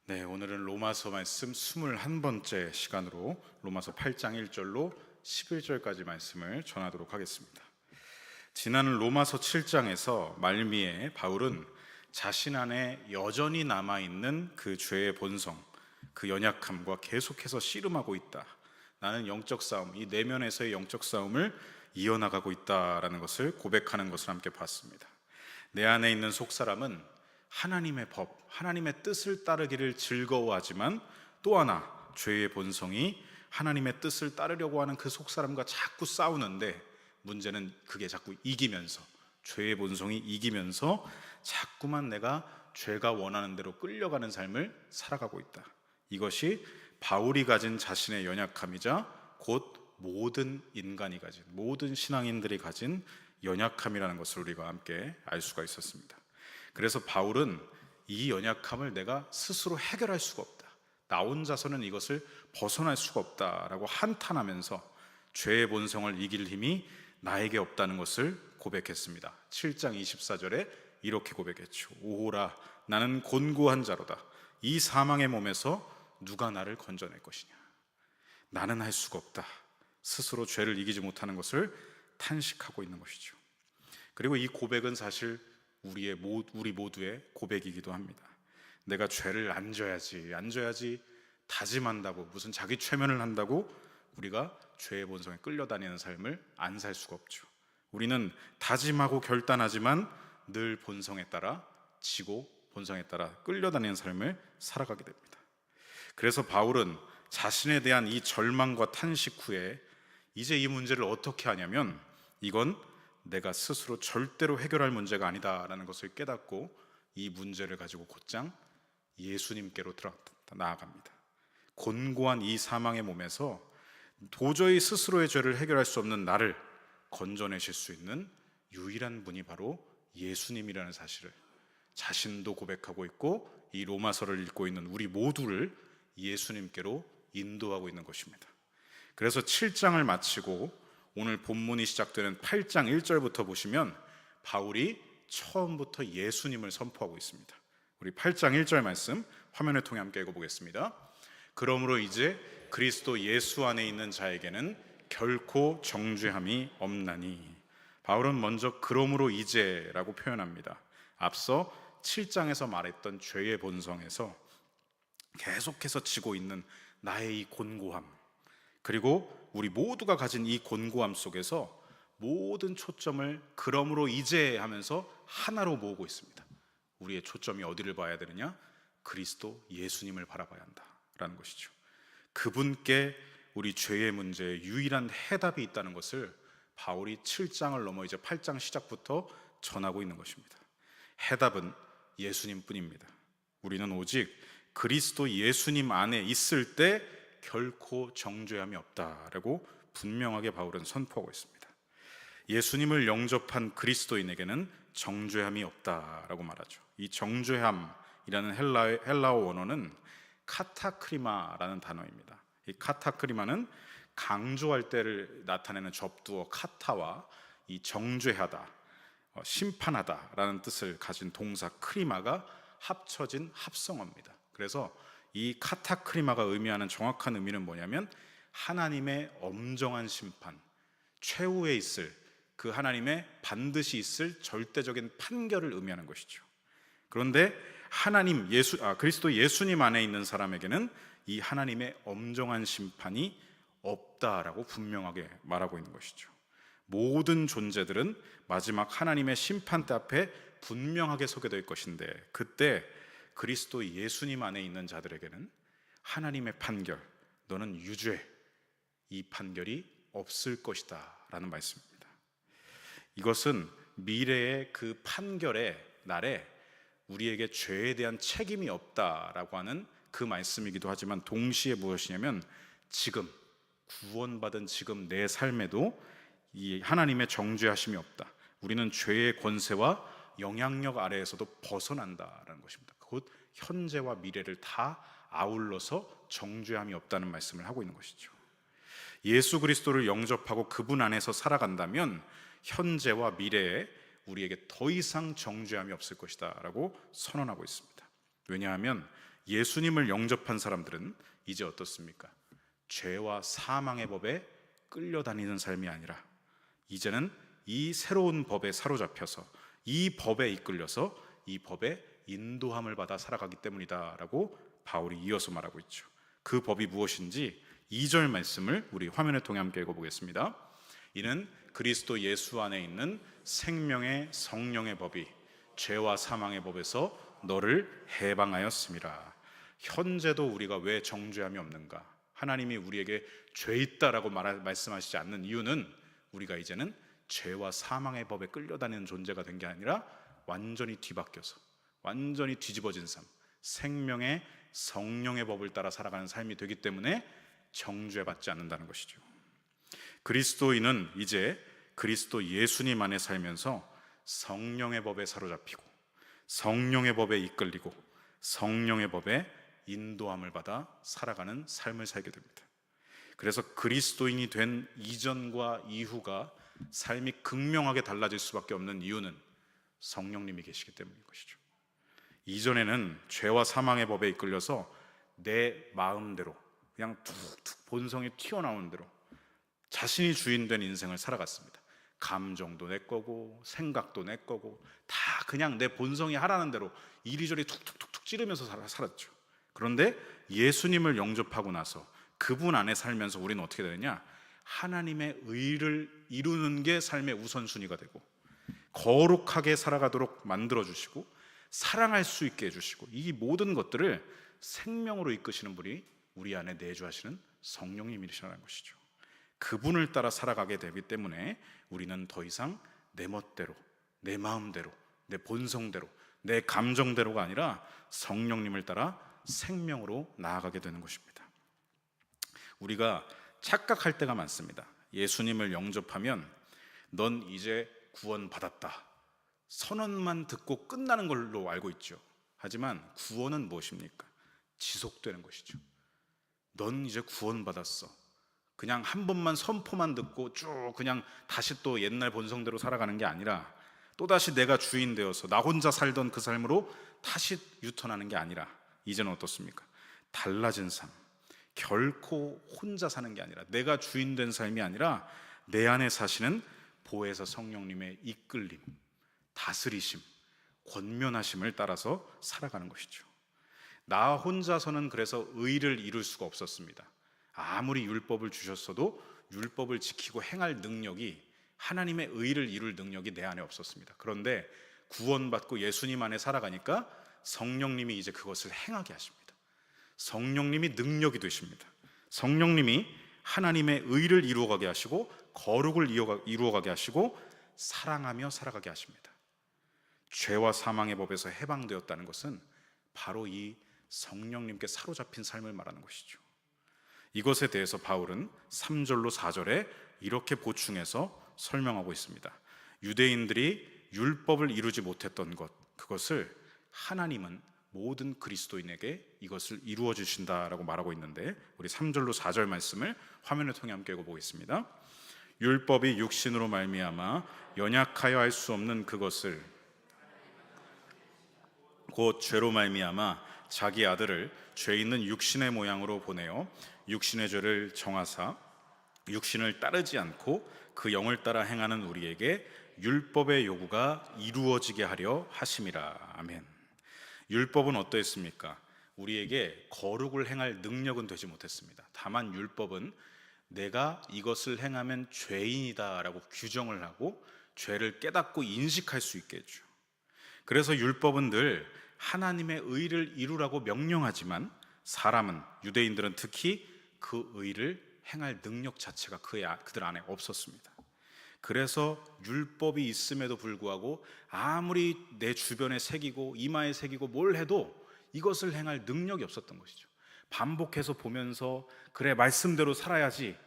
네, 오늘은 로마서 말씀 21번째 시간으로 로마서 8장 1절로 11절까지 말씀을 전하도록 하겠습니다. 지난 로마서 7장에서 말미에 바울은 자신 안에 여전히 남아있는 그 죄의 본성, 그 연약함과 계속해서 씨름하고 있다. 나는 영적 싸움, 이 내면에서의 영적 싸움을 이어나가고 있다라는 것을 고백하는 것을 함께 봤습니다. 내 안에 있는 속사람은 하나님의 법, 하나님의 뜻을 따르기를 즐거워하지만 또 하나 죄의 본성이 하나님의 뜻을 따르려고 하는 그 속사람과 자꾸 싸우는데, 문제는 그게 자꾸 이기면서, 죄의 본성이 이기면서 자꾸만 내가 죄가 원하는 대로 끌려가는 삶을 살아가고 있다. 이것이 바울이 가진 자신의 연약함이자 곧 모든 인간이 가진, 모든 신앙인들이 가진 연약함이라는 것을 우리가 함께 알 수가 있었습니다. 그래서 바울은 이 연약함을 내가 스스로 해결할 수가 없다, 나 혼자서는 이것을 벗어날 수가 없다라고 한탄하면서 죄의 본성을 이길 힘이 나에게 없다는 것을 고백했습니다. 7장 24절에 이렇게 고백했죠. 오호라, 나는 곤고한 자로다. 이 사망의 몸에서 누가 나를 건져낼 것이냐. 나는 할 수가 없다. 스스로 죄를 이기지 못하는 것을 탄식하고 있는 것이죠. 그리고 이 고백은 사실 우리 모두의 고백이기도 합니다. 내가 죄를 안 져야지 다짐한다고, 무슨 자기 최면을 한다고 우리가 죄의 본성에 끌려다니는 삶을 안 살 수가 없죠. 우리는 다짐하고 결단하지만 늘 본성에 따라 지고 본성에 따라 끌려다니는 삶을 살아가게 됩니다. 그래서 바울은 자신에 대한 이 절망과 탄식 후에 이제 이 문제를 어떻게 하냐면, 이건 내가 스스로 절대로 해결할 문제가 아니다라는 것을 깨닫고 이 문제를 가지고 곧장 예수님께로 나아갑니다. 곤고한 이 사망의 몸에서 도저히 스스로의 죄를 해결할 수 없는 나를 건져내실 수 있는 유일한 분이 바로 예수님이라는 사실을 자신도 고백하고 있고, 이 로마서를 읽고 있는 우리 모두를 예수님께로 인도하고 있는 것입니다. 그래서 7장을 마치고 오늘 본문이 시작되는 8장 1절부터 보시면 바울이 처음부터 예수님을 선포하고 있습니다. 우리 8장 1절 말씀 화면을 통해 함께 읽어보겠습니다. 그러므로 이제 그리스도 예수 안에 있는 자에게는 결코 정죄함이 없나니. 바울은 먼저 그러므로 이제라고 표현합니다. 앞서 7장에서 말했던 죄의 본성에서 계속해서 지고 있는 나의 이 곤고함, 그리고 우리 모두가 가진 이 곤고함 속에서 모든 초점을 그러므로 이제 하면서 하나로 모으고 있습니다. 우리의 초점이 어디를 봐야 되느냐? 그리스도 예수님을 바라봐야 한다라는 것이죠. 그분께 우리 죄의 문제에 유일한 해답이 있다는 것을 바울이 7장을 넘어 이제 8장 시작부터 전하고 있는 것입니다. 해답은 예수님뿐입니다. 우리는 오직 그리스도 예수님 안에 있을 때 결코 정죄함이 없다라고 분명하게 바울은 선포하고 있습니다. 예수님을 영접한 그리스도인에게는 정죄함이 없다라고 말하죠. 이 정죄함이라는 헬라어 원어는 카타크리마라는 단어입니다. 이 카타크리마는 강조할 때를 나타내는 접두어 카타와 이 정죄하다, 심판하다라는 뜻을 가진 동사 크리마가 합쳐진 합성어입니다. 그래서 이 카타크리마가 의미하는 정확한 의미는 뭐냐면, 하나님의 엄정한 심판, 최후에 있을 그 하나님의 반드시 있을 절대적인 판결을 의미하는 것이죠. 그런데 그리스도 예수님 안에 있는 사람에게는 이 하나님의 엄정한 심판이 없다라고 분명하게 말하고 있는 것이죠. 모든 존재들은 마지막 하나님의 심판대 앞에 분명하게 서게 될 것인데, 그때 그리스도 예수님 안에 있는 자들에게는 하나님의 판결, 너는 유죄, 이 판결이 없을 것이다 라는 말씀입니다. 이것은 미래의 그 판결의 날에 우리에게 죄에 대한 책임이 없다라고 하는 그 말씀이기도 하지만, 동시에 무엇이냐면 지금 구원받은 지금 내 삶에도 이 하나님의 정죄하심이 없다, 우리는 죄의 권세와 영향력 아래에서도 벗어난다라는 것입니다. 곧 현재와 미래를 다 아울러서 정죄함이 없다는 말씀을 하고 있는 것이죠. 예수 그리스도를 영접하고 그분 안에서 살아간다면 현재와 미래에 우리에게 더 이상 정죄함이 없을 것이다 라고 선언하고 있습니다. 왜냐하면 예수님을 영접한 사람들은 이제 어떻습니까? 죄와 사망의 법에 끌려다니는 삶이 아니라 이제는 이 새로운 법에 사로잡혀서 이 법에 이끌려서 이 법의 인도함을 받아 살아가기 때문이다 라고 바울이 이어서 말하고 있죠. 그 법이 무엇인지 2절 말씀을 우리 화면에 통해 함께 읽어보겠습니다. 이는 그리스도 예수 안에 있는 생명의 성령의 법이 죄와 사망의 법에서 너를 해방하였음이라. 현재도 우리가 왜 정죄함이 없는가? 하나님이 우리에게 죄 있다라고 말씀하시지 않는 이유는 우리가 이제는 죄와 사망의 법에 끌려다니는 존재가 된 게 아니라 완전히 뒤바뀌어서 완전히 뒤집어진 삶, 생명의 성령의 법을 따라 살아가는 삶이 되기 때문에 정죄받지 않는다는 것이죠. 그리스도인은 이제 그리스도 예수님 안에 살면서 성령의 법에 사로잡히고 성령의 법에 이끌리고 성령의 법에 인도함을 받아 살아가는 삶을 살게 됩니다. 그래서 그리스도인이 된 이전과 이후가 삶이 극명하게 달라질 수밖에 없는 이유는 성령님이 계시기 때문인 것이죠. 이전에는 죄와 사망의 법에 이끌려서 내 마음대로 그냥 툭툭 본성이 튀어나오는 대로 자신이 주인된 인생을 살아갔습니다. 감정도 내 거고 생각도 내 거고 다 그냥 내 본성이 하라는 대로 이리저리 툭툭툭툭 찌르면서 살았죠. 그런데 예수님을 영접하고 나서 그분 안에 살면서 우리는 어떻게 되느냐? 하나님의 의를 이루는 게 삶의 우선순위가 되고 거룩하게 살아가도록 만들어주시고 사랑할 수 있게 해주시고 이 모든 것들을 생명으로 이끄시는 분이 우리 안에 내주하시는 성령님이시라는 것이죠. 그분을 따라 살아가게 되기 때문에 우리는 더 이상 내 멋대로, 내 마음대로, 내 본성대로, 내 감정대로가 아니라 성령님을 따라 생명으로 나아가게 되는 것입니다. 우리가 착각할 때가 많습니다. 예수님을 영접하면 넌 이제 구원받았다, 선언만 듣고 끝나는 걸로 알고 있죠. 하지만 구원은 무엇입니까? 지속되는 것이죠. 넌 이제 구원받았어. 그냥 한 번만 선포만 듣고 쭉 그냥 다시 또 옛날 본성대로 살아가는 게 아니라 또다시 내가 주인 되어서 나 혼자 살던 그 삶으로 다시 유턴하는 게 아니라 이제는 어떻습니까? 달라진 삶, 결코 혼자 사는 게 아니라 내가 주인 된 삶이 아니라 내 안에 사시는 보혜사 성령님의 이끌림, 다스리심, 권면하심을 따라서 살아가는 것이죠. 나 혼자서는 그래서 의를 이룰 수가 없었습니다. 아무리 율법을 주셨어도 율법을 지키고 행할 능력이, 하나님의 의를 이룰 능력이 내 안에 없었습니다. 그런데 구원받고 예수님 안에 살아가니까 성령님이 이제 그것을 행하게 하십니다. 성령님이 능력이 되십니다. 성령님이 하나님의 의를 이루어가게 하시고 거룩을 이루어가게 하시고 사랑하며 살아가게 하십니다. 죄와 사망의 법에서 해방되었다는 것은 바로 이 성령님께 사로잡힌 삶을 말하는 것이죠. 이것에 대해서 바울은 3절로 4절에 이렇게 보충해서 설명하고 있습니다. 유대인들이 율법을 이루지 못했던 것, 그것을 하나님은 모든 그리스도인에게 이것을 이루어 주신다라고 말하고 있는데, 우리 3절로 4절 말씀을 화면을 통해 함께 읽어보겠습니다. 율법이 육신으로 말미암아 연약하여 할 수 없는 그것을 곧 죄로 말미암아 자기 아들을 죄 있는 육신의 모양으로 보내어 육신의 죄를 정하사 육신을 따르지 않고 그 영을 따라 행하는 우리에게 율법의 요구가 이루어지게 하려 하심이라. 아멘. 율법은 어떠했습니까? 우리에게 거룩을 행할 능력은 되지 못했습니다. 다만 율법은 내가 이것을 행하면 죄인이다 라고 규정을 하고 죄를 깨닫고 인식할 수 있게 해줘. 그래서 율법은 늘 하나님의 의를 이루라고 명령하지만 사람은, 유대인들은 특히 그 의를 행할 능력 자체가 그들 안에 없었습니다. 그래서 율법이 있음에도 불구하고 아무리 내 주변에 새기고 이마에 새기고 뭘 해도 이것을 행할 능력이 없었던 것이죠. 반복해서 보면서 그래 말씀대로 살아야지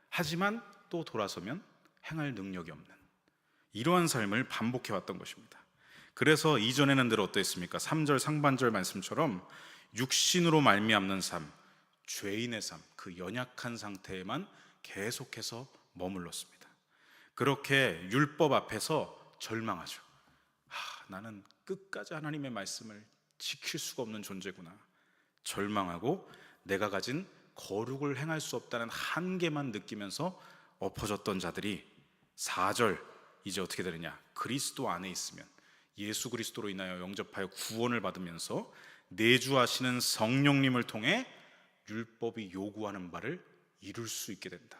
하지만 또 돌아서면 행할 능력이 없는 이러한 삶을 반복해왔던 것입니다. 그래서 이전에는 늘 어떠했습니까? 3절 상반절 말씀처럼 육신으로 말미암는 삶, 죄인의 삶, 그 연약한 상태에만 계속해서 머물렀습니다. 그렇게 율법 앞에서 절망하죠. 나는 끝까지 하나님의 말씀을 지킬 수가 없는 존재구나. 절망하고 내가 가진 거룩을 행할 수 없다는 한계만 느끼면서 엎어졌던 자들이 4절 이제 어떻게 되느냐? 그리스도 안에 있으면 예수 그리스도로 인하여 영접하여 구원을 받으면서 내주하시는 성령님을 통해 율법이 요구하는 바를 이룰 수 있게 된다.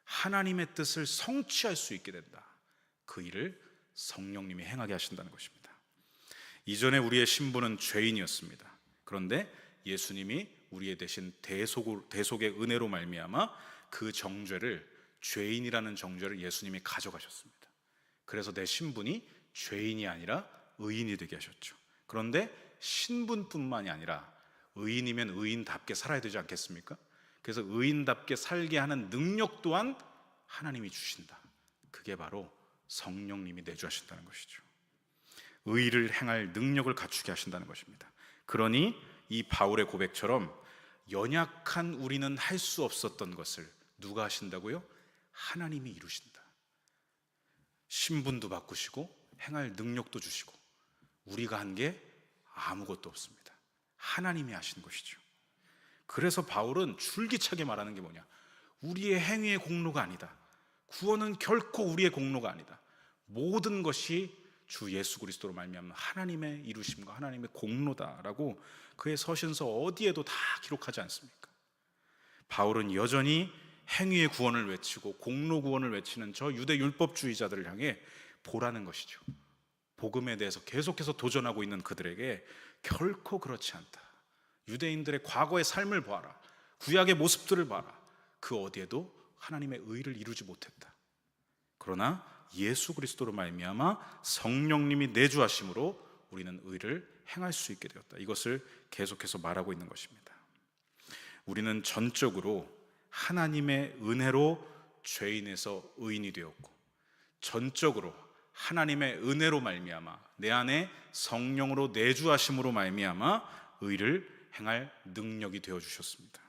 하나님의 뜻을 성취할 수 있게 된다. 그 일을 성령님이 행하게 하신다는 것입니다. 이전에 우리의 신분은 죄인이었습니다. 그런데 예수님이 우리의 대신 대속의 은혜로 말미암아 그 정죄를, 죄인이라는 정죄를 예수님이 가져가셨습니다. 그래서 내 신분이 죄인이 아니라 의인이 되게 하셨죠. 그런데 신분뿐만이 아니라 의인이면 의인답게 살아야 되지 않겠습니까? 그래서 의인답게 살게 하는 능력 또한 하나님이 주신다. 그게 바로 성령님이 내주하신다는 것이죠. 의를 행할 능력을 갖추게 하신다는 것입니다. 그러니 이 바울의 고백처럼 연약한 우리는 할 수 없었던 것을 누가 하신다고요? 하나님이 이루신다. 신분도 바꾸시고 행할 능력도 주시고 우리가 한 게 아무것도 없습니다. 하나님이 하신 것이죠. 그래서 바울은 줄기차게 말하는 게 뭐냐? 우리의 행위의 공로가 아니다. 구원은 결코 우리의 공로가 아니다. 모든 것이 주 예수 그리스도로 말미암는 하나님의 이루심과 하나님의 공로다라고 그의 서신서 어디에도 다 기록하지 않습니까? 바울은 여전히 행위의 구원을 외치고 공로 구원을 외치는 저 유대 율법주의자들을 향해 보라는 것이죠. 복음에 대해서 계속해서 도전하고 있는 그들에게 결코 그렇지 않다. 유대인들의 과거의 삶을 봐라. 구약의 모습들을 봐라. 그 어디에도 하나님의 의를 이루지 못했다. 그러나 예수 그리스도로 말미암아 성령님이 내주하심으로 우리는 의를 행할 수 있게 되었다. 이것을 계속해서 말하고 있는 것입니다. 우리는 전적으로 하나님의 은혜로 죄인에서 의인이 되었고, 전적으로 하나님의 은혜로 말미암아 내 안에 성령으로 내주하심으로 말미암아 의를 행할 능력이 되어 주셨습니다.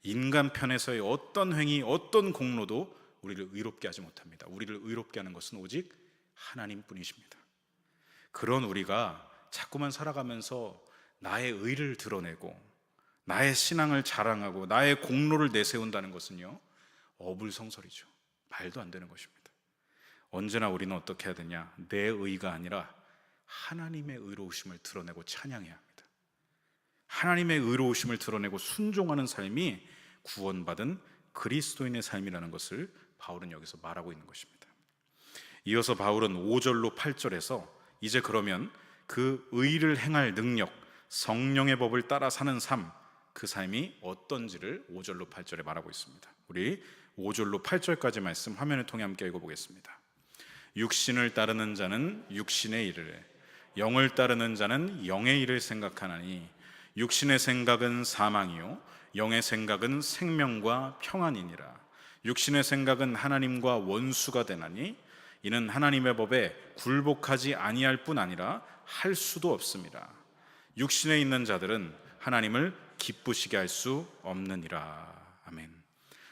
인간 편에서의 어떤 행위, 어떤 공로도 우리를 의롭게 하지 못합니다. 우리를 의롭게 하는 것은 오직 하나님뿐이십니다. 그런 우리가 자꾸만 살아가면서 나의 의를 드러내고 나의 신앙을 자랑하고 나의 공로를 내세운다는 것은요, 어불성설이죠. 말도 안 되는 것입니다. 언제나 우리는 어떻게 해야 되냐? 내 의가 아니라 하나님의 의로우심을 드러내고 찬양해야 합니다. 하나님의 의로우심을 드러내고 순종하는 삶이 구원받은 그리스도인의 삶이라는 것을 바울은 여기서 말하고 있는 것입니다. 이어서 바울은 5절로 8절에서 이제 그러면 그 의를 행할 능력, 성령의 법을 따라 사는 삶, 그 삶이 어떤지를 5절로 8절에 말하고 있습니다. 우리 5절로 8절까지 말씀 화면을 통해 함께 읽어보겠습니다. 육신을 따르는 자는 육신의 일을 해, 영을 따르는 자는 영의 일을 생각하나니 육신의 생각은 사망이요 영의 생각은 생명과 평안이니라. 육신의 생각은 하나님과 원수가 되나니 이는 하나님의 법에 굴복하지 아니할 뿐 아니라 할 수도 없습니다. 육신에 있는 자들은 하나님을 기쁘시게 할 수 없느니라. 아멘.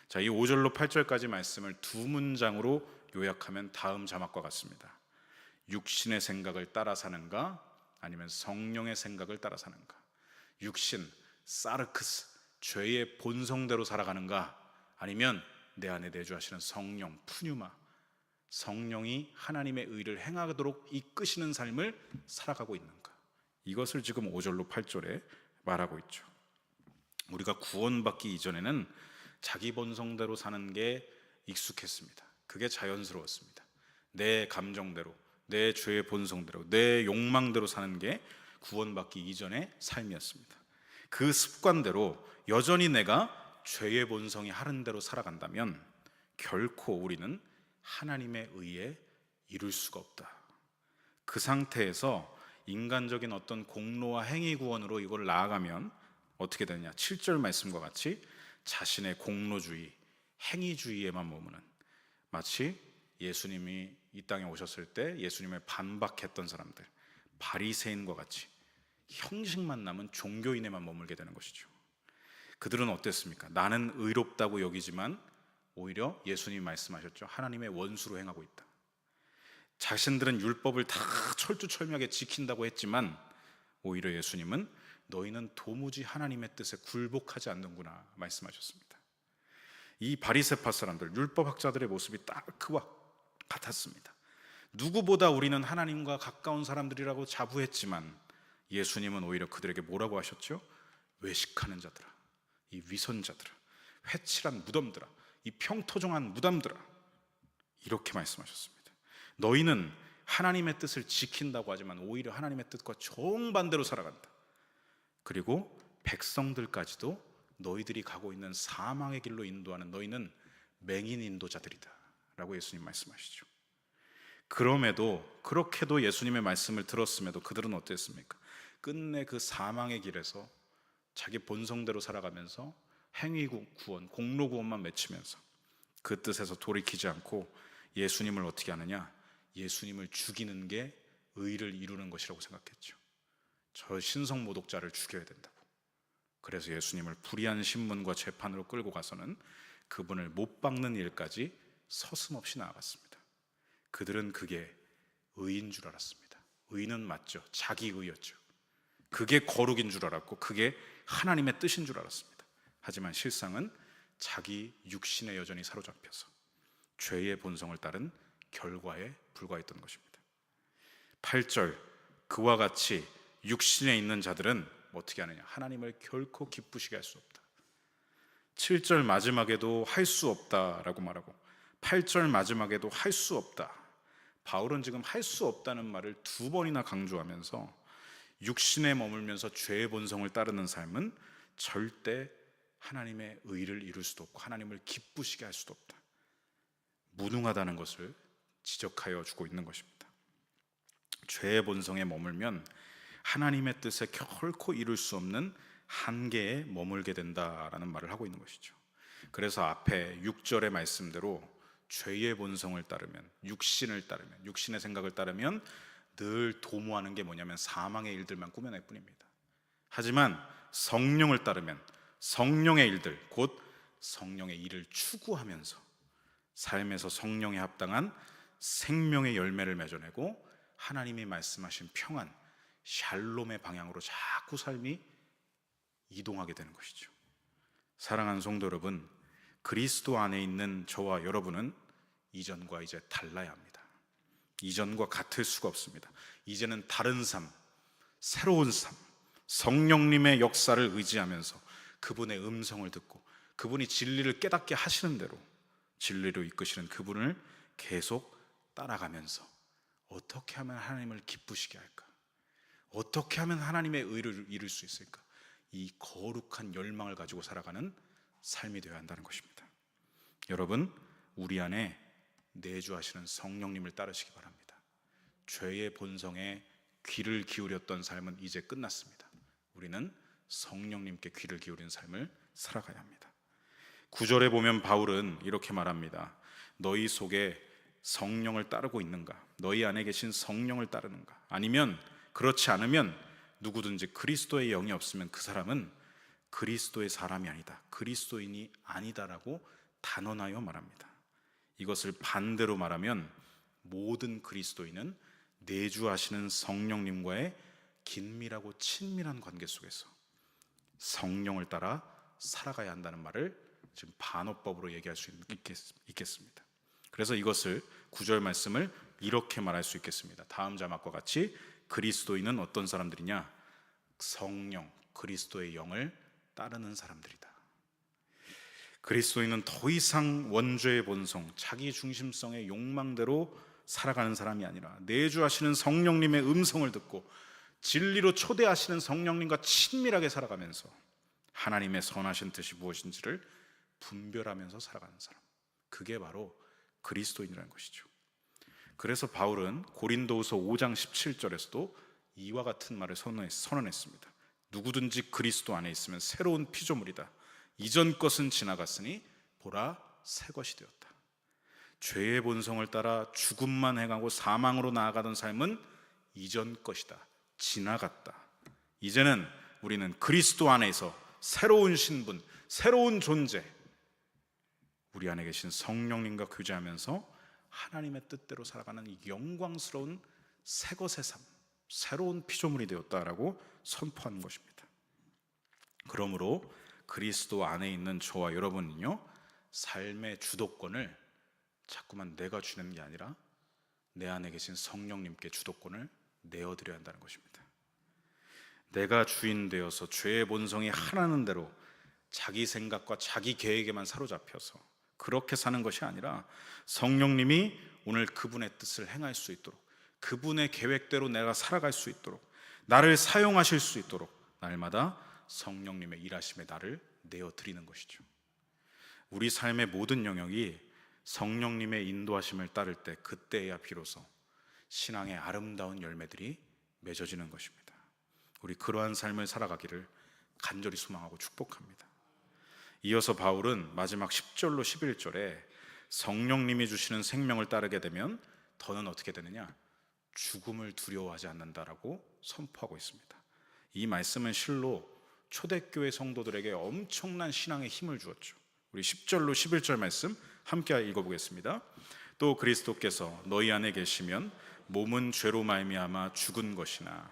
자, 이 5절로 8절까지 말씀을 두 문장으로 요약하면 다음 자막과 같습니다. 육신의 생각을 따라 사는가 아니면 성령의 생각을 따라 사는가. 육신, 사르크스, 죄의 본성대로 살아가는가 아니면 내 안에 내주하시는 성령, 푸뉴마, 성령이 하나님의 의를 행하도록 이끄시는 삶을 살아가고 있는가. 이것을 지금 5절로 8절에 말하고 있죠. 우리가 구원받기 이전에는 자기 본성대로 사는 게 익숙했습니다. 그게 자연스러웠습니다. 내 감정대로, 내 죄의 본성대로, 내 욕망대로 사는 게 구원받기 이전의 삶이었습니다. 그 습관대로 여전히 내가 죄의 본성이 하는 대로 살아간다면 결코 우리는 하나님의 의에 이룰 수가 없다. 그 상태에서 인간적인 어떤 공로와 행위 구원으로 이걸 나아가면 어떻게 되느냐? 7절 말씀과 같이 자신의 공로주의, 행위주의에만 머무는, 마치 예수님이 이 땅에 오셨을 때 예수님을 반박했던 사람들, 바리새인과 같이 형식만 남은 종교인에만 머물게 되는 것이죠. 그들은 어땠습니까? 나는 의롭다고 여기지만 오히려 예수님이 말씀하셨죠. 하나님의 원수로 행하고 있다. 자신들은 율법을 다 철두철미하게 지킨다고 했지만 오히려 예수님은 너희는 도무지 하나님의 뜻에 굴복하지 않는구나 말씀하셨습니다. 이 바리새파 사람들, 율법학자들의 모습이 딱 그와 같았습니다. 누구보다 우리는 하나님과 가까운 사람들이라고 자부했지만 예수님은 오히려 그들에게 뭐라고 하셨죠? 외식하는 자들아, 이 위선자들아, 회칠한 무덤들아, 이 평토종한 무덤들아, 이렇게 말씀하셨습니다. 너희는 하나님의 뜻을 지킨다고 하지만 오히려 하나님의 뜻과 정반대로 살아간다. 그리고 백성들까지도 너희들이 가고 있는 사망의 길로 인도하는 너희는 맹인 인도자들이다 라고 예수님 말씀하시죠. 그렇게도 예수님의 말씀을 들었음에도 그들은 어땠습니까? 끝내 그 사망의 길에서 자기 본성대로 살아가면서 행위 구원, 공로 구원만 외치면서 그 뜻에서 돌이키지 않고 예수님을 어떻게 하느냐? 예수님을 죽이는 게 의를 이루는 것이라고 생각했죠. 저 신성 모독자를 죽여야 된다고. 그래서 예수님을 불의한 신문과 재판으로 끌고 가서는 그분을 못 박는 일까지 서슴없이 나아갔습니다. 그들은 그게 의인 줄 알았습니다. 의는 맞죠. 자기 의였죠. 그게 거룩인 줄 알았고 그게 하나님의 뜻인 줄 알았습니다. 하지만 실상은 자기 육신에 여전히 사로잡혀서 죄의 본성을 따른 결과에 불과했던 것입니다. 8절, 그와 같이 육신에 있는 자들은 어떻게 하느냐? 하나님을 결코 기쁘시게 할 수 없다. 7절 마지막에도 할 수 없다라고 말하고 8절 마지막에도 할 수 없다. 바울은 지금 할 수 없다는 말을 2번이나 강조하면서 육신에 머물면서 죄의 본성을 따르는 삶은 절대 하나님의 의를 이룰 수도 없고 하나님을 기쁘시게 할 수도 없다. 무능하다는 것을 지적하여 주고 있는 것입니다. 죄의 본성에 머물면 하나님의 뜻에 결코 이룰 수 없는 한계에 머물게 된다라는 말을 하고 있는 것이죠. 그래서 앞에 6절의 말씀대로 죄의 본성을 따르면, 육신을 따르면, 육신의 생각을 따르면 늘 도모하는 게 뭐냐면 사망의 일들만 꾸며낼 뿐입니다. 하지만 성령을 따르면 성령의 일들, 곧 성령의 일을 추구하면서 삶에서 성령에 합당한 생명의 열매를 맺어내고 하나님이 말씀하신 평안, 샬롬의 방향으로 자꾸 삶이 이동하게 되는 것이죠. 사랑하는 성도 여러분, 그리스도 안에 있는 저와 여러분은 이전과 이제 달라야 합니다. 이전과 같을 수가 없습니다. 이제는 다른 삶, 새로운 삶, 성령님의 역사를 의지하면서 그분의 음성을 듣고 그분이 진리를 깨닫게 하시는 대로 진리로 이끄시는 그분을 계속 따라가면서 어떻게 하면 하나님을 기쁘시게 할까? 어떻게 하면 하나님의 의를 이룰 수 있을까? 이 거룩한 열망을 가지고 살아가는 삶이 되어야 한다는 것입니다. 여러분, 우리 안에 내주하시는 성령님을 따르시기 바랍니다. 죄의 본성에 귀를 기울였던 삶은 이제 끝났습니다. 우리는 성령님께 귀를 기울인 삶을 살아가야 합니다. 9절에 보면 바울은 이렇게 말합니다. 너희 속에 성령을 따르고 있는가? 너희 안에 계신 성령을 따르는가? 아니면 그렇지 않으면 누구든지 그리스도의 영이 없으면 그 사람은 그리스도의 사람이 아니다, 그리스도인이 아니다라고 단언하여 말합니다. 이것을 반대로 말하면 모든 그리스도인은 내주하시는 성령님과의 긴밀하고 친밀한 관계 속에서 성령을 따라 살아가야 한다는 말을 지금 반어법으로 얘기할 수 있겠습니다. 그래서 이것을 9절 말씀을 이렇게 말할 수 있겠습니다. 다음 자막과 같이 그리스도인은 어떤 사람들이냐? 성령, 그리스도의 영을 따르는 사람들이다. 그리스도인은 더 이상 원죄의 본성, 자기 중심성의 욕망대로 살아가는 사람이 아니라 내주하시는 성령님의 음성을 듣고 진리로 초대하시는 성령님과 친밀하게 살아가면서 하나님의 선하신 뜻이 무엇인지를 분별하면서 살아가는 사람, 그게 바로 그리스도인이라는 것이죠. 그래서 바울은 고린도후서 5장 17절에서도 이와 같은 말을 선언했습니다. 누구든지 그리스도 안에 있으면 새로운 피조물이다. 이전 것은 지나갔으니 보라 새 것이 되었다. 죄의 본성을 따라 죽음만 행하고 사망으로 나아가던 삶은 이전 것이다, 지나갔다. 이제는 우리는 그리스도 안에서 새로운 신분, 새로운 존재, 우리 안에 계신 성령님과 교제하면서 하나님의 뜻대로 살아가는 이 영광스러운 새 것의 삶, 새로운 피조물이 되었다라고 선포하는 것입니다. 그러므로 그리스도 안에 있는 저와 여러분은요, 삶의 주도권을 자꾸만 내가 주는 게 아니라 내 안에 계신 성령님께 주도권을 내어드려야 한다는 것입니다. 내가 주인 되어서 죄의 본성이 하라는 대로 자기 생각과 자기 계획에만 사로잡혀서 그렇게 사는 것이 아니라 성령님이 오늘 그분의 뜻을 행할 수 있도록, 그분의 계획대로 내가 살아갈 수 있도록, 나를 사용하실 수 있도록 날마다 성령님의 일하심에 나를 내어드리는 것이죠. 우리 삶의 모든 영역이 성령님의 인도하심을 따를 때, 그때야 비로소 신앙의 아름다운 열매들이 맺어지는 것입니다. 우리 그러한 삶을 살아가기를 간절히 소망하고 축복합니다. 이어서 바울은 마지막 10절로 11절에 성령님이 주시는 생명을 따르게 되면 더는 어떻게 되느냐? 죽음을 두려워하지 않는다라고 선포하고 있습니다. 이 말씀은 실로 초대교회 성도들에게 엄청난 신앙의 힘을 주었죠. 우리 10절로 11절 말씀 함께 읽어보겠습니다. 또 그리스도께서 너희 안에 계시면 몸은 죄로 말미암아 죽은 것이나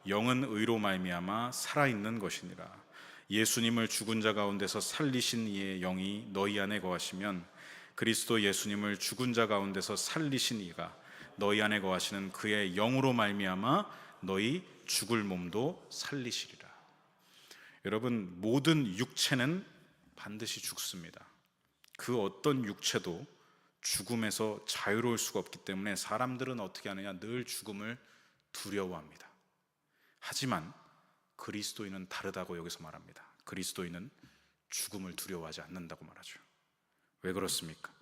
영은 의로 말미암아 살아있는 것이니라. 예수님을 죽은 자 가운데서 살리신 이의 영이 너희 안에 거하시면 그리스도 예수님을 죽은 자 가운데서 살리신 이가 너희 안에 거하시는 그의 영으로 말미암아 너희 죽을 몸도 살리시리라. 여러분, 모든 육체는 반드시 죽습니다. 그 어떤 육체도 죽음에서 자유로울 수가 없기 때문에 사람들은 어떻게 하느냐? 늘 죽음을 두려워합니다. 하지만 그리스도인은 다르다고 여기서 말합니다. 그리스도인은 죽음을 두려워하지 않는다고 말하죠. 왜 그렇습니까?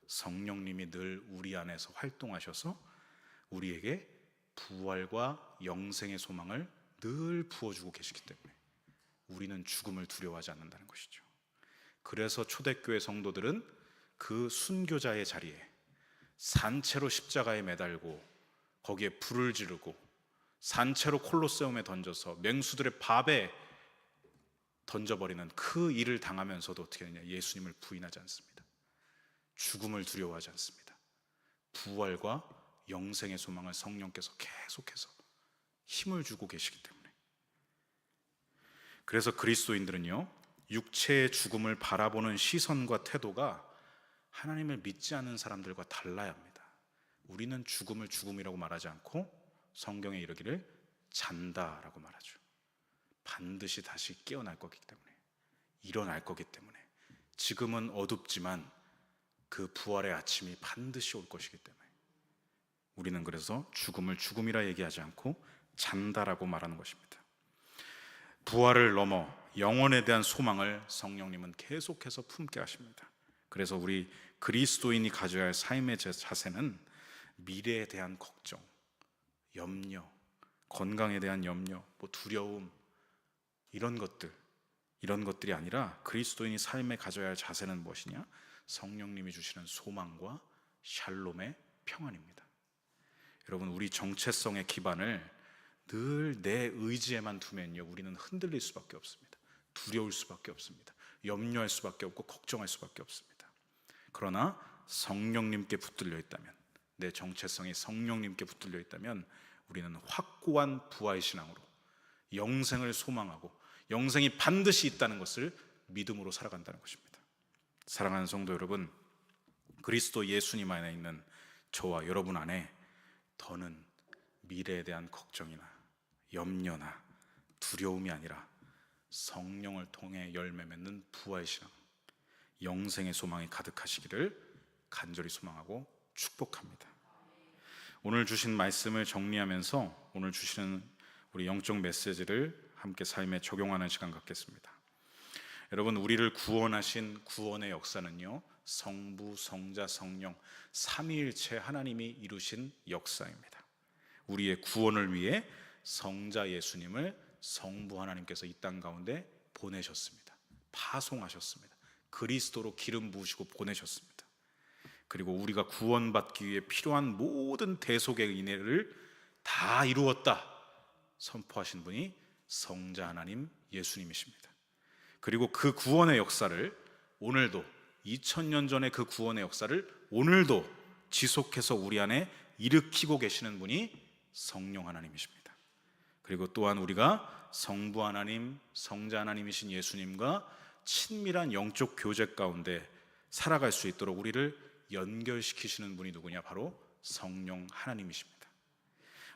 성령님이 늘 우리 안에서 활동하셔서 우리에게 부활과 영생의 소망을 늘 부어주고 계시기 때문에 우리는 죽음을 두려워하지 않는다는 것이죠. 그래서 초대교회 성도들은 그 순교자의 자리에 산채로 십자가에 매달고 거기에 불을 지르고 산채로 콜로세움에 던져서 맹수들의 밥에 던져버리는 그 일을 당하면서도 어떻게 되냐? 예수님을 부인하지 않습니다. 죽음을 두려워하지 않습니다. 부활과 영생의 소망을 성령께서 계속해서 힘을 주고 계시기 때문에. 그래서 그리스도인들은요, 육체의 죽음을 바라보는 시선과 태도가 하나님을 믿지 않는 사람들과 달라야 합니다. 우리는 죽음을 죽음이라고 말하지 않고 성경에 이르기를 잔다라고 말하죠. 반드시 다시 깨어날 거기 때문에, 일어날 거기 때문에, 지금은 어둡지만 그 부활의 아침이 반드시 올 것이기 때문에 우리는 그래서 죽음을 죽음이라 얘기하지 않고 잔다라고 말하는 것입니다. 부활을 넘어 영원에 대한 소망을 성령님은 계속해서 품게 하십니다. 그래서 우리 그리스도인이 가져야 할 삶의 자세는 미래에 대한 걱정, 염려, 건강에 대한 염려, 두려움, 이런 것들이 아니라 그리스도인이 삶에 가져야 할 자세는 무엇이냐? 성령님이 주시는 소망과 샬롬의 평안입니다. 여러분, 우리 정체성의 기반을 늘 내 의지에만 두면요, 우리는 흔들릴 수밖에 없습니다. 두려울 수밖에 없습니다. 염려할 수밖에 없고 걱정할 수밖에 없습니다. 그러나 성령님께 붙들려 있다면, 내 정체성이 성령님께 붙들려 있다면 우리는 확고한 부활 신앙으로 영생을 소망하고 영생이 반드시 있다는 것을 믿음으로 살아간다는 것입니다. 사랑하는 성도 여러분, 그리스도 예수님 안에 있는 저와 여러분 안에 더는 미래에 대한 걱정이나 염려나 두려움이 아니라 성령을 통해 열매 맺는 부활 신앙, 영생의 소망이 가득하시기를 간절히 소망하고 축복합니다. 오늘 주신 말씀을 정리하면서 오늘 주시는 우리 영적 메시지를 함께 삶에 적용하는 시간 갖겠습니다. 여러분, 우리를 구원하신 구원의 역사는요, 성부, 성자, 성령 삼위일체 하나님이 이루신 역사입니다. 우리의 구원을 위해 성자 예수님을 성부 하나님께서 이 땅 가운데 보내셨습니다. 파송하셨습니다. 그리스도로 기름 부으시고 보내셨습니다. 그리고 우리가 구원받기 위해 필요한 모든 대속의 인애를 다 이루었다 선포하신 분이 성자 하나님 예수님이십니다. 그리고 그 구원의 역사를 오늘도, 2000년 전의 그 구원의 역사를 오늘도 지속해서 우리 안에 일으키고 계시는 분이 성령 하나님이십니다. 그리고 또한 우리가 성부 하나님, 성자 하나님이신 예수님과 친밀한 영적 교제 가운데 살아갈 수 있도록 우리를 연결시키시는 분이 누구냐? 바로 성령 하나님이십니다.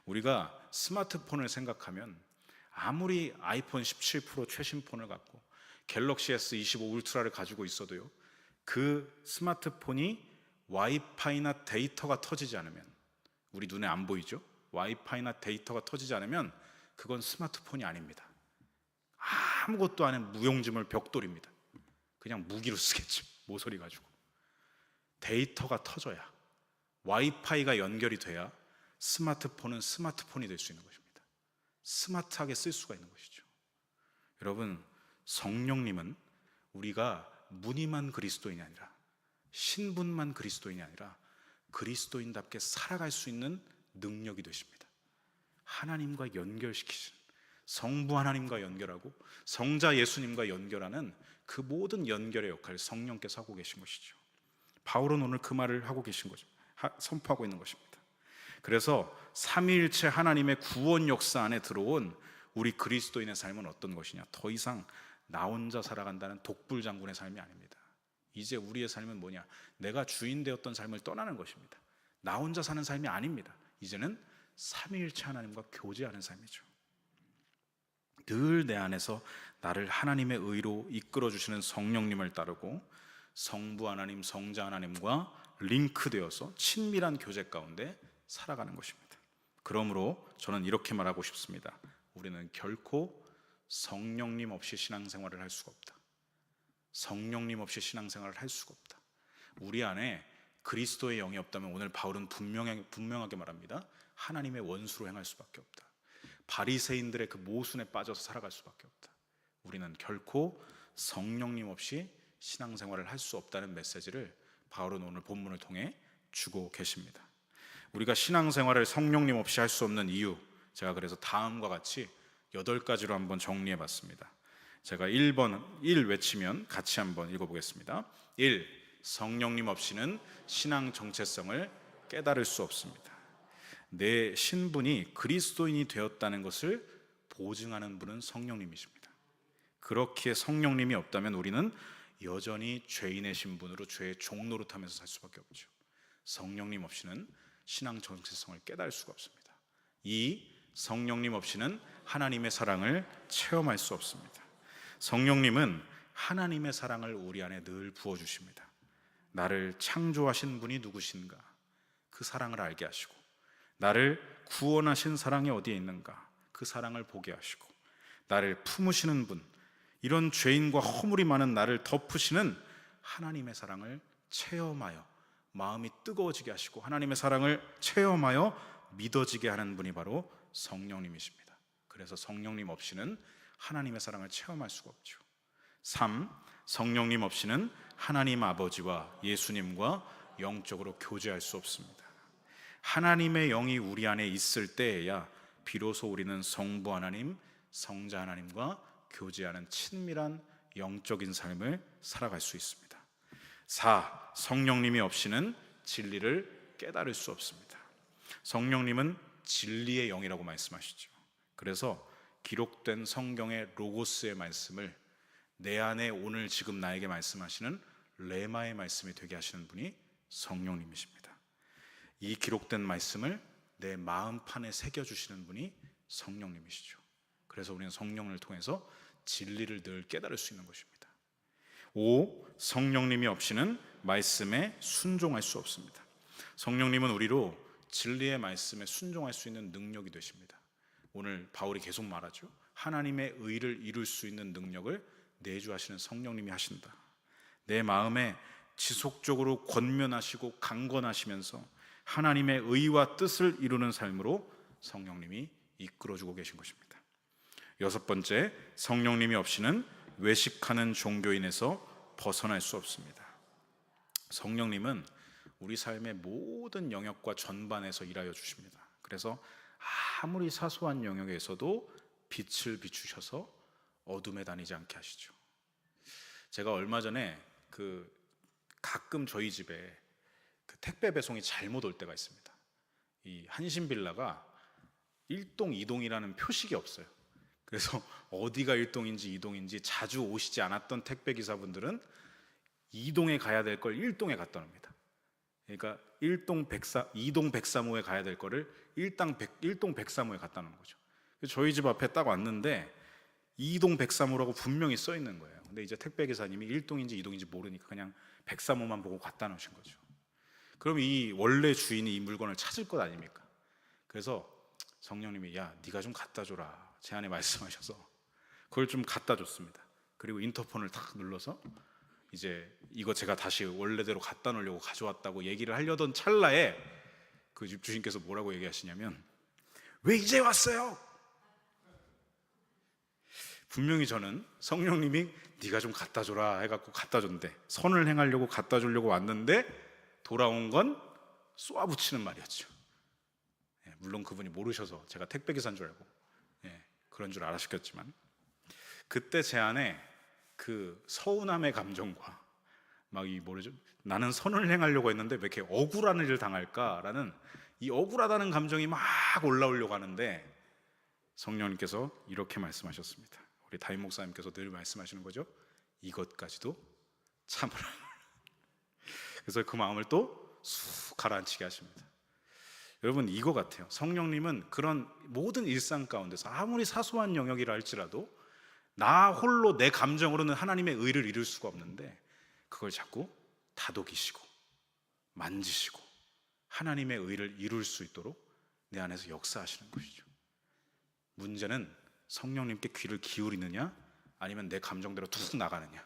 우리가 스마트폰을 생각하면 아무리 아이폰 17 프로 최신 폰을 갖고 갤럭시 S25 울트라를 가지고 있어도요, 그 스마트폰이 와이파이나 데이터가 터지지 않으면, 우리 눈에 안 보이죠? 와이파이나 데이터가 터지지 않으면 그건 스마트폰이 아닙니다. 아무것도 아닌 무용지물 벽돌입니다. 그냥 무기로 쓰겠죠, 모서리 가지고. 데이터가 터져야, 와이파이가 연결이 돼야 스마트폰은 스마트폰이 될 수 있는 것입니다. 스마트하게 쓸 수가 있는 것이죠. 여러분, 성령님은 우리가 무늬만 그리스도인이 아니라, 신분만 그리스도인이 아니라 그리스도인답게 살아갈 수 있는 능력이 되십니다. 하나님과 연결시키시는, 성부 하나님과 연결하고 성자 예수님과 연결하는 그 모든 연결의 역할을 성령께서 하고 계신 것이죠. 바울은 오늘 그 말을 하고 계신 거죠. 선포하고 있는 것입니다. 그래서 삼위일체 하나님의 구원 역사 안에 들어온 우리 그리스도인의 삶은 어떤 것이냐? 더 이상 나 혼자 살아간다는 독불장군의 삶이 아닙니다. 이제 우리의 삶은 뭐냐? 내가 주인 되었던 삶을 떠나는 것입니다. 나 혼자 사는 삶이 아닙니다. 이제는 삼위일체 하나님과 교제하는 삶이죠. 늘 내 안에서 나를 하나님의 의로 이끌어주시는 성령님을 따르고 성부 하나님, 성자 하나님과 링크되어서 친밀한 교제 가운데 살아가는 것입니다. 그러므로 저는 이렇게 말하고 싶습니다. 우리는 결코 성령님 없이 신앙생활을 할 수가 없다. 성령님 없이 신앙생활을 할 수가 없다. 우리 안에 그리스도의 영이 없다면 오늘 바울은 분명하게 말합니다. 하나님의 원수로 행할 수밖에 없다. 바리새인들의 그 모순에 빠져서 살아갈 수밖에 없다. 우리는 결코 성령님 없이 신앙생활을 할 수 없다는 메시지를 바울은 오늘 본문을 통해 주고 계십니다. 우리가 신앙생활을 성령님 없이 할 수 없는 이유, 제가 그래서 다음과 같이 8가지로 한번 정리해 봤습니다. 제가 1번 1 외치면 같이 한번 읽어보겠습니다. 1. 성령님 없이는 신앙 정체성을 깨달을 수 없습니다. 내 신분이 그리스도인이 되었다는 것을 보증하는 분은 성령님이십니다. 그렇기에 성령님이 없다면 우리는 여전히 죄인의 신분으로 죄의 종 노릇하면서 살 수밖에 없죠. 성령님 없이는 신앙 정체성을 깨달을 수가 없습니다. 2. 성령님 없이는 하나님의 사랑을 체험할 수 없습니다. 성령님은 하나님의 사랑을 우리 안에 늘 부어주십니다. 나를 창조하신 분이 누구신가? 그 사랑을 알게 하시고, 나를 구원하신 사랑이 어디에 있는가? 그 사랑을 보게 하시고, 나를 품으시는 분, 이런 죄인과 허물이 많은 나를 덮으시는 하나님의 사랑을 체험하여 마음이 뜨거워지게 하시고, 하나님의 사랑을 체험하여 믿어지게 하는 분이 바로 성령님이십니다. 그래서 성령님 없이는 하나님의 사랑을 체험할 수가 없죠. 3. 성령님 없이는 하나님 아버지와 예수님과 영적으로 교제할 수 없습니다. 하나님의 영이 우리 안에 있을 때에야 비로소 우리는 성부 하나님, 성자 하나님과 교제하는 친밀한 영적인 삶을 살아갈 수 있습니다. 4. 성령님이 없이는 진리를 깨달을 수 없습니다. 성령님은 진리의 영이라고 말씀하시죠. 그래서 기록된 성경의 로고스의 말씀을 내 안에 오늘 지금 나에게 말씀하시는 레마의 말씀이 되게 하시는 분이 성령님이십니다. 이 기록된 말씀을 내 마음판에 새겨주시는 분이 성령님이시죠. 그래서 우리는 성령을 통해서 진리를 늘 깨달을 수 있는 것입니다. 5. 성령님이 없이는 말씀에 순종할 수 없습니다. 성령님은 우리로 진리의 말씀에 순종할 수 있는 능력이 되십니다. 오늘 바울이 계속 말하죠. 하나님의 의를 이룰 수 있는 능력을 내주하시는 성령님이 하신다. 내 마음에 지속적으로 권면하시고 강권하시면서 하나님의 의와 뜻을 이루는 삶으로 성령님이 이끌어주고 계신 것입니다. 6번째, 성령님이 없이는 외식하는 종교인에서 벗어날 수 없습니다. 성령님은 우리 삶의 모든 영역과 전반에서 일하여 주십니다. 그래서 아무리 사소한 영역에서도 빛을 비추셔서 어둠에 다니지 않게 하시죠. 제가 얼마 전에 가끔 저희 집에 택배 배송이 잘못 올 때가 있습니다. 이 한신빌라가 1동, 2동이라는 표식이 없어요. 그래서 어디가 1동인지 2동인지 자주 오시지 않았던 택배 기사분들은 2동에 가야 될 걸 1동에 갖다 놉니다. 그러니까 2동 103호에 가야 될 거를 1동 103호에 갖다 놓은 거죠. 저희 집 앞에 딱 왔는데 2동 103호라고 분명히 써 있는 거예요. 근데 이제 택배 기사님이 1동인지 2동인지 모르니까 그냥 103호만 보고 갖다 놓으신 거죠. 그럼 이 원래 주인이 이 물건을 찾을 것 아닙니까? 그래서 성령님이 야, 네가 좀 갖다 줘라 제 안에 말씀하셔서 그걸 좀 갖다 줬습니다. 그리고 인터폰을 탁 눌러서 이제 이거 제가 다시 원래대로 갖다 놓으려고 가져왔다고 얘기를 하려던 찰나에 그 집 주인께서 뭐라고 얘기하시냐면 왜 이제 왔어요? 분명히 저는 성령님이 네가 좀 갖다 줘라 해갖고 갖다 줬는데, 선을 행하려고 갖다 주려고 왔는데 돌아온 건 쏘아붙이는 말이었죠. 물론 그분이 모르셔서 제가 택배 기사인 줄 알고 그런 줄 알았겠지만, 그때 제 안에 그 서운함의 감정과 막 이 뭐죠? 나는 선을 행하려고 했는데 왜 이렇게 억울한 일을 당할까라는 이 억울하다는 감정이 막 올라오려고 하는데 성령님께서 이렇게 말씀하셨습니다. 우리 다임 목사님께서 늘 말씀하시는 거죠. 이것까지도 참으라. 그래서 그 마음을 또 쑥 가라앉히게 하십니다. 여러분, 이거 같아요. 성령님은 그런 모든 일상 가운데서 아무리 사소한 영역이라 할지라도 나 홀로 내 감정으로는 하나님의 의를 이룰 수가 없는데 그걸 자꾸 다독이시고 만지시고 하나님의 의를 이룰 수 있도록 내 안에서 역사하시는 것이죠. 문제는 성령님께 귀를 기울이느냐 아니면 내 감정대로 툭 나가느냐,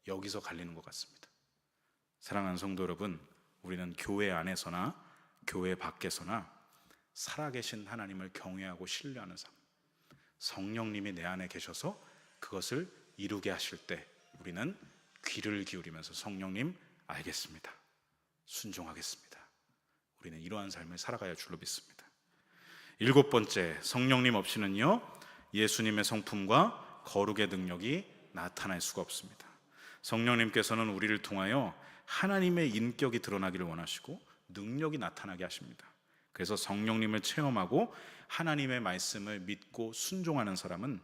여기서 갈리는 것 같습니다. 사랑하는 성도 여러분, 우리는 교회 안에서나 교회 밖에서나 살아계신 하나님을 경외하고 신뢰하는 삶, 성령님이 내 안에 계셔서 그것을 이루게 하실 때 우리는 귀를 기울이면서 성령님 알겠습니다, 순종하겠습니다, 우리는 이러한 삶을 살아가야 할 줄로 믿습니다. 7번째, 성령님 없이는요 예수님의 성품과 거룩의 능력이 나타날 수가 없습니다. 성령님께서는 우리를 통하여 하나님의 인격이 드러나기를 원하시고 능력이 나타나게 하십니다. 그래서 성령님을 체험하고 하나님의 말씀을 믿고 순종하는 사람은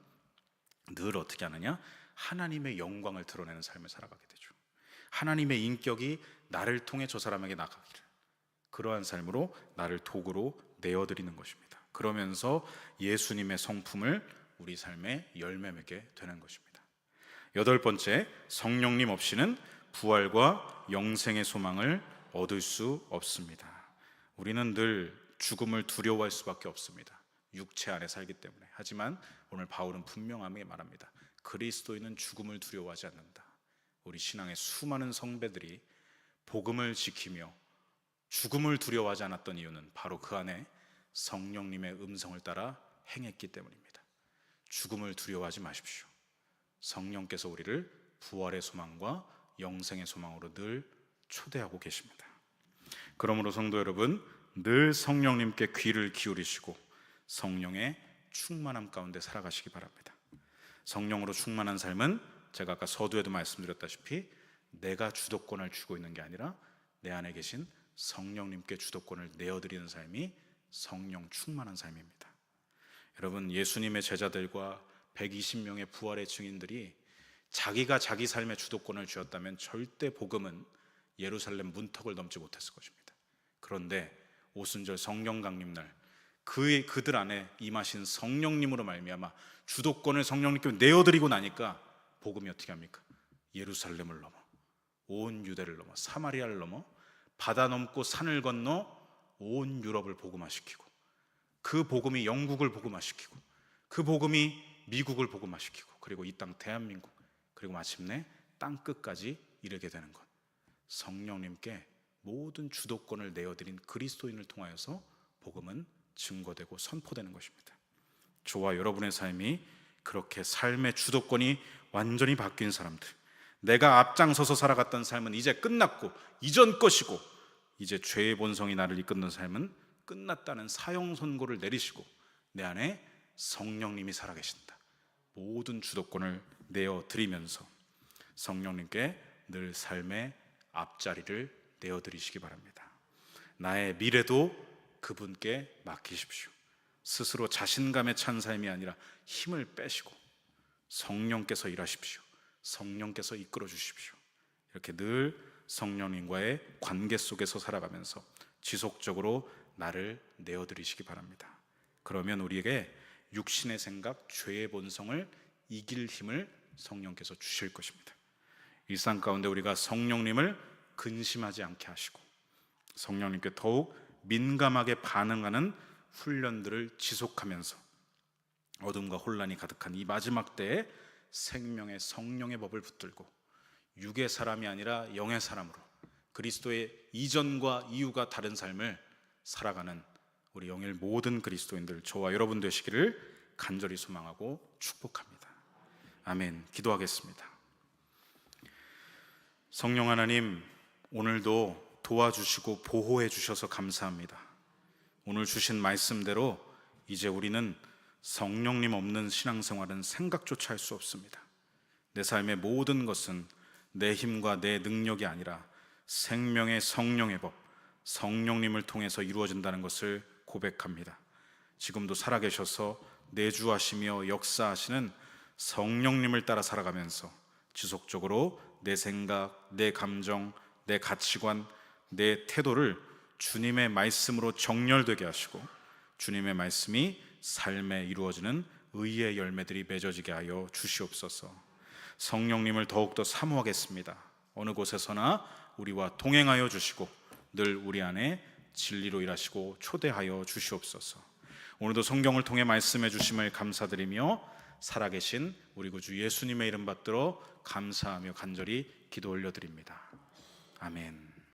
늘 어떻게 하느냐? 하나님의 영광을 드러내는 삶을 살아가게 되죠. 하나님의 인격이 나를 통해 저 사람에게 나가기를, 그러한 삶으로 나를 도구로 내어드리는 것입니다. 그러면서 예수님의 성품을 우리 삶에 열매 맺게 되는 것입니다. 8번째, 성령님 없이는 부활과 영생의 소망을 얻을 수 없습니다. 우리는 늘 죽음을 두려워할 수밖에 없습니다. 육체 안에 살기 때문에. 하지만 오늘 바울은 분명하게 말합니다. 그리스도인은 죽음을 두려워하지 않는다. 우리 신앙의 수많은 성배들이 복음을 지키며 죽음을 두려워하지 않았던 이유는 바로 그 안에 성령님의 음성을 따라 행했기 때문입니다. 죽음을 두려워하지 마십시오. 성령께서 우리를 부활의 소망과 영생의 소망으로 늘 초대하고 계십니다. 그러므로 성도 여러분, 늘 성령님께 귀를 기울이시고 성령의 충만함 가운데 살아가시기 바랍니다. 성령으로 충만한 삶은 제가 아까 서두에도 말씀드렸다시피 내가 주도권을 쥐고 있는 게 아니라 내 안에 계신 성령님께 주도권을 내어드리는 삶이 성령 충만한 삶입니다. 여러분, 예수님의 제자들과 120명의 부활의 증인들이 자기가 자기 삶의 주도권을 쥐었다면 절대 복음은 예루살렘 문턱을 넘지 못했을 것입니다. 그런데 오순절 성령 강림날 그들 안에 임하신 성령님으로 말미암아 주도권을 성령님께 내어드리고 나니까 복음이 어떻게 합니까? 예루살렘을 넘어 온 유대를 넘어 사마리아를 넘어 바다 넘고 산을 건너 온 유럽을 복음화시키고, 그 복음이 영국을 복음화시키고, 그 복음이 미국을 복음화시키고, 그리고 이 땅 대한민국, 그리고 마침내 땅 끝까지 이르게 되는 것, 성령님께 모든 주도권을 내어드린 그리스도인을 통하여서 복음은 증거되고 선포되는 것입니다. 저와 여러분의 삶이 그렇게 삶의 주도권이 완전히 바뀐 사람들, 내가 앞장서서 살아갔던 삶은 이제 끝났고 이전 것이고 이제 죄의 본성이 나를 이끄는 삶은 끝났다는 사형 선고를 내리시고 내 안에 성령님이 살아계신다, 모든 주도권을 내어드리면서 성령님께 늘 삶의 앞자리를 내어드리시기 바랍니다. 나의 미래도 그분께 맡기십시오. 스스로 자신감에 찬 삶이 아니라 힘을 빼시고 성령께서 일하십시오. 성령께서 이끌어 주십시오. 이렇게 늘 성령님과의 관계 속에서 살아가면서 지속적으로 나를 내어드리시기 바랍니다. 그러면 우리에게 육신의 생각, 죄의 본성을 이길 힘을 성령께서 주실 것입니다. 일상 가운데 우리가 성령님을 근심하지 않게 하시고 성령님께 더욱 민감하게 반응하는 훈련들을 지속하면서 어둠과 혼란이 가득한 이 마지막 때에 생명의 성령의 법을 붙들고 육의 사람이 아니라 영의 사람으로 그리스도의 이전과 이후가 다른 삶을 살아가는 우리 영일 모든 그리스도인들, 저와 여러분 되시기를 간절히 소망하고 축복합니다. 아멘. 기도하겠습니다. 성령 하나님, 오늘도 도와주시고 보호해 주셔서 감사합니다. 오늘 주신 말씀대로 이제 우리는 성령님 없는 신앙생활은 생각조차 할 수 없습니다. 내 삶의 모든 것은 내 힘과 내 능력이 아니라 생명의 성령의 법, 성령님을 통해서 이루어진다는 것을 고백합니다. 지금도 살아계셔서 내주하시며 역사하시는 성령님을 따라 살아가면서 지속적으로 내 생각, 내 감정, 내 가치관, 내 태도를 주님의 말씀으로 정렬되게 하시고 주님의 말씀이 삶에 이루어지는 의의 열매들이 맺어지게 하여 주시옵소서. 성령님을 더욱더 사모하겠습니다. 어느 곳에서나 우리와 동행하여 주시고 늘 우리 안에 진리로 일하시고 초대하여 주시옵소서. 오늘도 성경을 통해 말씀해 주심을 감사드리며 살아계신 우리 구주 예수님의 이름 받들어 감사하며 간절히 기도 올려드립니다. 아멘.